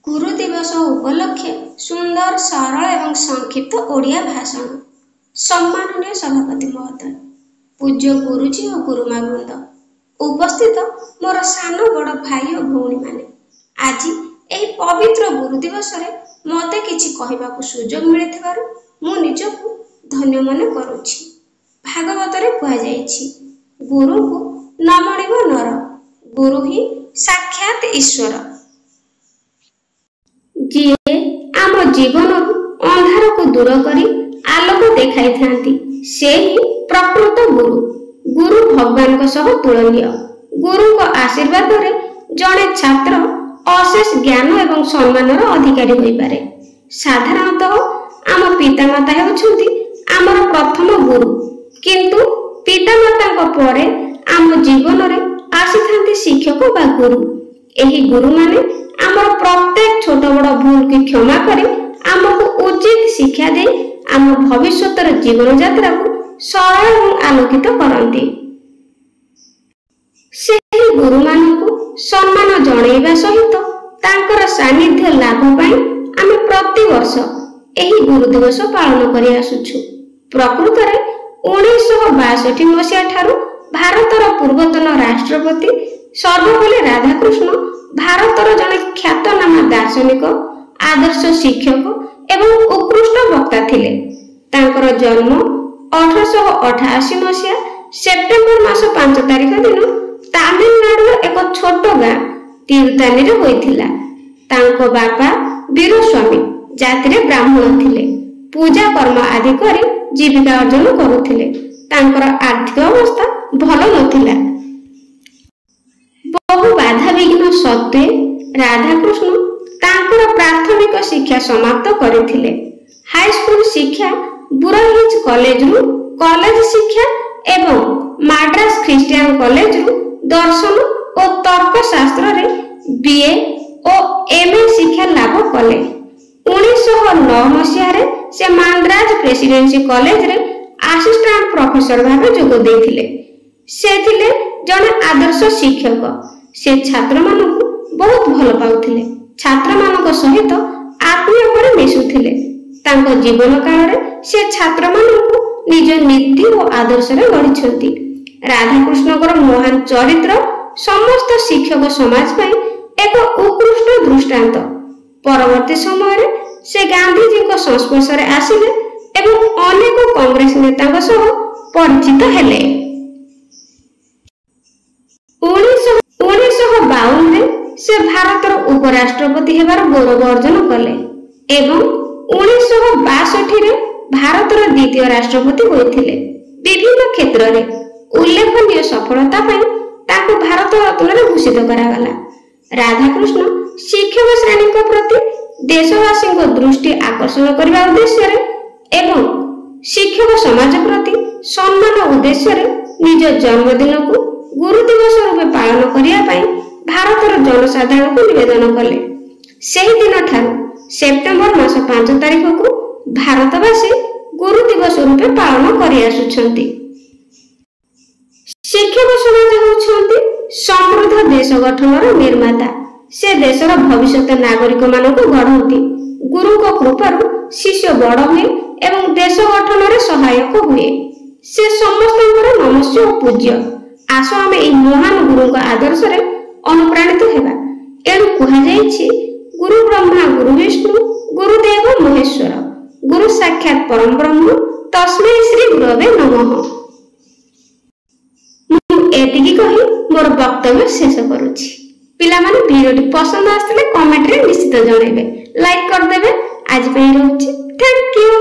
गुरु दिवस उपलक्षे सुंदर सरल एवं संक्षिप्त ओडिया भाषण। सम्माननीय सभापति महोदय, पूज्य गुरुजी और गुरुमा वृंद, उपस्थित मोर सान बड़ भाई और भौणी माने, आज यही पवित्र गुरु दिवस मते किछि कहबाकू सुजोग मिलिथिबारु मु निजकू धन्य मन करुछि। भागवत रे कहा जायछि, गुरु को नमणिब नर, गुरु ही साक्षात ईश्वर। जिए आम जीवन अंधार को दूर करी आलोक देखाई थांती, से ही प्रकृत गुरु। गुरु भगवान को सह तुलनीय। गुरु को आशीर्वाद रे जड़े छात्र अशेष ज्ञान एवं सम्मानर अधिकारी होई पारे। साधारणतः आम पितामाता हेउछंती आमर प्रथम गुरु, किंतु पितामाता परे आम जीवन रे आसीथांती शिक्षक बा गुरु। एही गुरु माने आमर प्रत्येक छोट बड़ भूल की क्षमा करी आमको उचित शिक्षा दे आम भविष्यतर जीवन यात्रा को सरल और आलोकित करती। सेही गुरु मानकु सम्मान जणैबा सहित तांकर सानिध्य लाभ पाई आमे प्रति वर्ष एही गुरु दिवस पालन करि आसुछु। प्रकृत रे 1962 मसिया ठारू भारतर पूर्वतन राष्ट्रपति सर्वपल्ली राधाकृष्ण भारतर जने ख्यातनामा दार्शनिक, आदर्श शिक्षक एवं उत्कृष्ट वक्ता थिले। तांकर जन्म 1888 मसिया सेप्टेम्बर मास 5 तारिख दिन तामिलनाडु एक छोट गाँ तीर्थानी रे होइथिला। तांको बापा वीरस्वामी जातिरे ब्राह्मण थिले। पूजा कर्म आदि करी जीविका अर्जन करुथिले। तांकर आर्थिक अवस्था भल नथिला। बहु बाधा विघ्न सत्वे राधाकृष्ण तांकर प्राथमिक शिक्षा समाप्त करथिले। हाई स्कूल शिक्षा बुरहिज कॉलेज रु कॉलेज शिक्षा एवं माड्रास ख्रिस्टियन कॉलेज रु दर्शन और तर्क शास्त्र रे बीए और एमए शिक्षा लाभ कले। 1909 मसिया रे से माड्रास प्रेसिडेंसी कॉलेज रे असिस्टेंट प्रोफेसर भाबे जोग देथिले। से थिले जने आदर्श शिक्षक। से छात्र मानकु बहुत भल पाउथिले। छात्र मानक सहित आत्मीय परे मिसुथिले। तांको जीवन काल रे से छात्र मानकु निज नीति और आदर्श रे गढिछंती। राधाकृष्णकर महान चरित्र समस्त शिक्षक समाज पई एक उत्कृष्ट दृष्टांत। परवर्ती समय रे से गांधी जी को संस्पर्श रे आसिले एवं अनेक कांग्रेस नेता सह परिचित हेले। 1952 रे से भारतर उपराष्ट्रपति हेबार गौरव अर्जन कले एवं 1962 रे भारतर द्वितीय राष्ट्रपति होइथिले। विभिन्न क्षेत्र रे उल्लेखनीय सफलता पई ताको भारत रत्न रे भूषित करागला। राधाकृष्ण शिक्षक श्रेणी को प्रति देशवासी को दृष्टि आकर्षण करबा उद्देश्य रे एवं शिक्षक समाज प्रति सम्मान उद्देश्य रे निज जन्मदिन को गुरु दिवस रूपे पालन करिया पई भारतर जनसाधारण को निवेदन कले। सेही दिन ठारू सेप्टेम्बर मास 5 तारिख को भारतवासी गुरु दिवस रूपे पालन करि आसुछंती। शिक्षक समाज होउछंती समृद्ध देश गठनर निर्माता। से देशर भविष्यत नागरिक मानको गढ़ंती। गुरु को कृपारु शिष्य बड़ हुए एवं देश गठन रे सहायक हुए। से समस्तଙ୍କର नमस्य और पूज्य। आसो आमे एई महान गुरु का आदर्श रे अनुप्राणित हेबा। एणु कहा जायछि, गुरु ब्रह्मा गुरु विष्णु गुरुदेव महेश्वर, गुरु साक्षात परम ब्रह्म, तस्मै श्री गुरवे नमः। मु एतिकी कहि मोर वक्तव्य शेष करूछि। पिला माने वीडियोटी पसंद आस्थिले कमेंट रे निश्चित जणाइबे, लाइक कर देबे। आज पे रहउछि, थैंक यू।